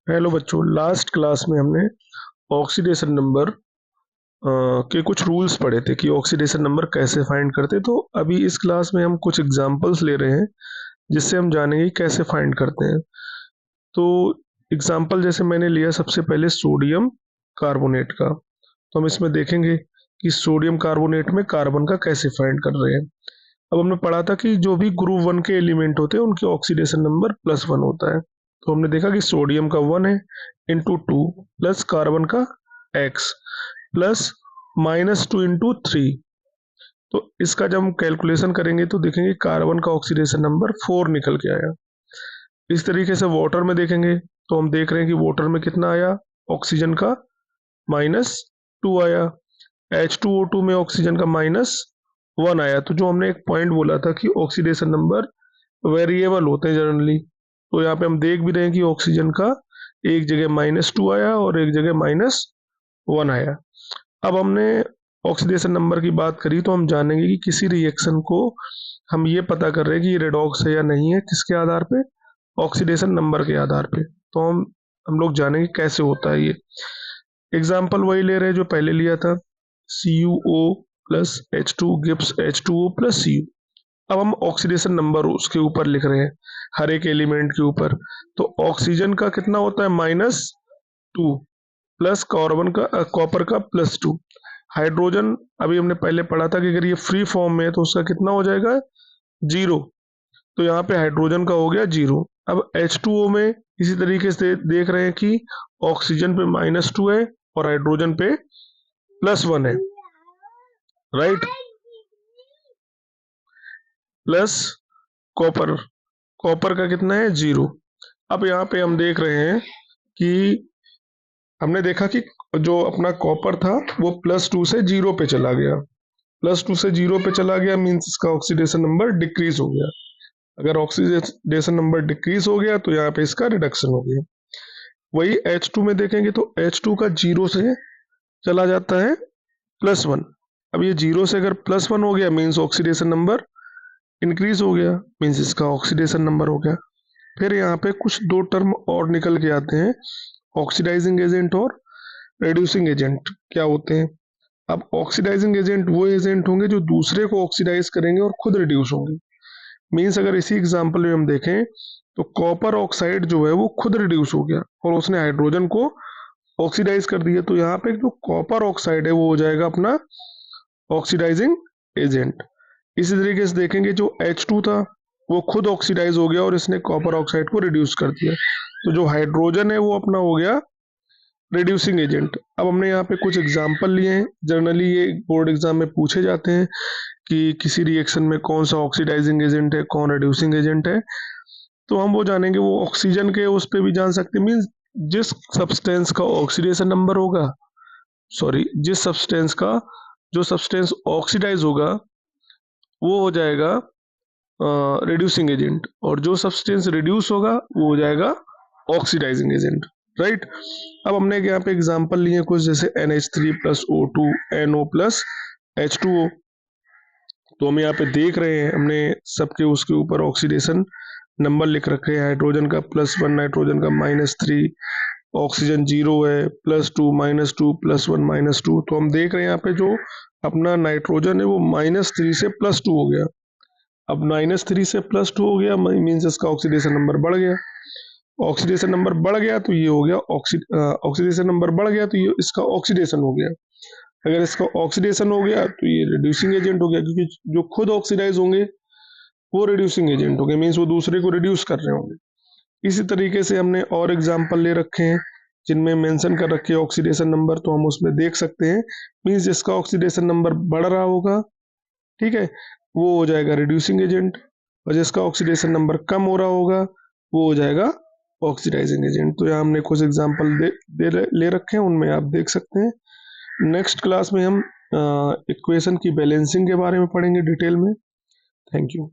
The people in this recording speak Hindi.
हेलो बच्चों, लास्ट क्लास में हमने ऑक्सीडेशन नंबर के कुछ रूल्स पढ़े थे कि ऑक्सीडेशन नंबर कैसे फाइंड करते। तो अभी इस क्लास में हम कुछ एग्जांपल्स ले रहे हैं जिससे हम जानेंगे कि कैसे फाइंड करते हैं। तो एग्जांपल जैसे मैंने लिया सबसे पहले सोडियम कार्बोनेट का, तो हम इसमें देखेंगे कि सोडियम कार्बोनेट में कार्बन का कैसे फाइंड कर रहे हैं। अब हमने पढ़ा था कि जो भी ग्रुप 1 के एलिमेंट होते हैं उनके ऑक्सीडेशन नंबर +1 होता है। तो हमने देखा कि सोडियम का 1 है इंटू 2 प्लस कार्बन का x प्लस -2 इंटू 3। तो इसका जब हम कैलकुलेशन करेंगे तो देखेंगे कार्बन का ऑक्सीडेशन नंबर 4 निकल के आया। इस तरीके से वाटर में देखेंगे तो हम देख रहे हैं कि वाटर में कितना आया, ऑक्सीजन का -2 आया। H2O2 में ऑक्सीजन का -1 आया। तो जो हमने एक पॉइंट बोला था कि ऑक्सीडेशन नंबर वेरिएबल होते हैं जनरली, तो यहाँ पे हम देख भी रहे हैं कि ऑक्सीजन का एक जगह -2 आया और एक जगह -1 आया। अब हमने ऑक्सीडेशन नंबर की बात करी तो हम जानेंगे कि किसी रिएक्शन को हम ये पता कर रहे हैं कि ये रेडॉक्स है या नहीं है, किसके आधार पे, ऑक्सीडेशन नंबर के आधार पे। तो हम लोग जानेंगे कैसे होता है ये। एग्जाम्पल वही ले रहे हैं जो पहले लिया था, CuO plus H2 gives H2O plus Cu। अब हम ऑक्सीडेशन नंबर उसके ऊपर लिख रहे हैं, हर एक एलिमेंट के ऊपर। तो ऑक्सीजन का कितना होता है -2 प्लस कार्बन का कॉपर का +2। हाइड्रोजन अभी हमने पहले पढ़ा था कि अगर ये फ्री फॉर्म में है तो उसका कितना हो जाएगा 0। तो यहाँ पे हाइड्रोजन का हो गया 0। अब H2O में इसी तरीके से देख रहे हैं कि ऑक्सीजन पे -2 है और हाइड्रोजन पे +1 है, राइट, प्लस कॉपर, कॉपर का कितना है 0। अब यहाँ पे हम देख रहे हैं कि हमने देखा कि जो अपना कॉपर था वो +2 से 0 पे चला गया। +2 से 0 पे चला गया मीन्स इसका ऑक्सीडेशन नंबर डिक्रीज हो गया। अगर ऑक्सीडेशन नंबर डिक्रीज हो गया तो यहाँ पे इसका रिडक्शन हो गया। वही H2 में देखेंगे तो H2 का 0 से चला जाता है +1। अब ये 0 से अगर +1 हो गया मीन्स ऑक्सीडेशन नंबर इंक्रीज हो गया, मीन्स इसका ऑक्सीडेशन नंबर हो गया। फिर यहाँ पे कुछ दो टर्म और निकल के आते हैं, ऑक्सीडाइजिंग एजेंट और रिड्यूसिंग एजेंट क्या होते हैं। अब ऑक्सीडाइजिंग एजेंट वो एजेंट होंगे जो दूसरे को ऑक्सीडाइज करेंगे और खुद रिड्यूस होंगे। मीन्स अगर इसी एग्जांपल में हम देखें तो कॉपर ऑक्साइड जो है वो खुद रिड्यूस हो गया और उसने हाइड्रोजन को ऑक्सीडाइज कर दिया। तो यहाँ पे जो कॉपर ऑक्साइड है वो हो जाएगा अपना ऑक्सीडाइजिंग एजेंट। इसी तरीके से देखेंगे जो H2 था वो खुद ऑक्सीडाइज हो गया और इसने कॉपर ऑक्साइड को रिड्यूस कर दिया। तो जो हाइड्रोजन है वो अपना हो गया रिड्यूसिंग एजेंट। अब हमने यहाँ पे कुछ एग्जाम्पल लिए हैं, जनरली ये बोर्ड एग्जाम में पूछे जाते हैं कि किसी रिएक्शन में कौन सा ऑक्सीडाइजिंग एजेंट है, कौन रिड्यूसिंग एजेंट है। तो हम वो जानेंगे, वो ऑक्सीजन के उस पर भी जान सकते हैं। मीन्स जिस सब्सटेंस का ऑक्सीडेशन नंबर होगा, सॉरी जिस सब्सटेंस का जो सब्सटेंस ऑक्सीडाइज होगा वो हो जाएगा रिड्यूसिंग एजेंट, और जो सब्सटेंस रिड्यूस होगा वो हो जाएगा ऑक्सीडाइजिंग एजेंट, राइट। अब हमने यहाँ पे एग्जांपल लिए कुछ, जैसे NH3 + O2 NO + H2O। तो हम यहाँ पे देख रहे हैं हमने सबके उसके ऊपर ऑक्सीडेशन नंबर लिख रखे हैं। हाइड्रोजन का +1, नाइट्रोजन का -3, ऑक्सीजन 0 है, +2 -2 +1 -2। तो हम देख रहे हैं यहाँ पे जो अपना नाइट्रोजन है वो -3 से +2 हो गया। अब -3 से +2 हो गया मीन्स इसका ऑक्सीडेशन नंबर बढ़ गया। ऑक्सीडेशन नंबर बढ़ गया तो ये हो गया ऑक्सीडेशन नंबर बढ़ गया तो ये इसका ऑक्सीडेशन हो गया। अगर इसका ऑक्सीडेशन हो गया तो ये रिड्यूसिंग एजेंट हो गया, क्योंकि जो खुद ऑक्सीडाइज होंगे वो रिड्यूसिंग एजेंट हो गए, मीन्स वो दूसरे को रिड्यूस कर रहे होंगे। इसी तरीके से हमने और एग्जाम्पल ले रखे हैं जिनमें मेंशन कर रखे हैं ऑक्सीडेशन नंबर, तो हम उसमें देख सकते हैं। मीन्स जिसका ऑक्सीडेशन नंबर बढ़ रहा होगा, ठीक है, वो हो जाएगा रिड्यूसिंग एजेंट, और जिसका ऑक्सीडेशन नंबर कम हो रहा होगा वो हो जाएगा ऑक्सीडाइजिंग एजेंट। तो यहाँ हमने कुछ एग्जाम्पल ले रखे हैं, उनमें आप देख सकते हैं। नेक्स्ट क्लास में हम इक्वेशन की बैलेंसिंग के बारे में पढ़ेंगे डिटेल में। Thank you.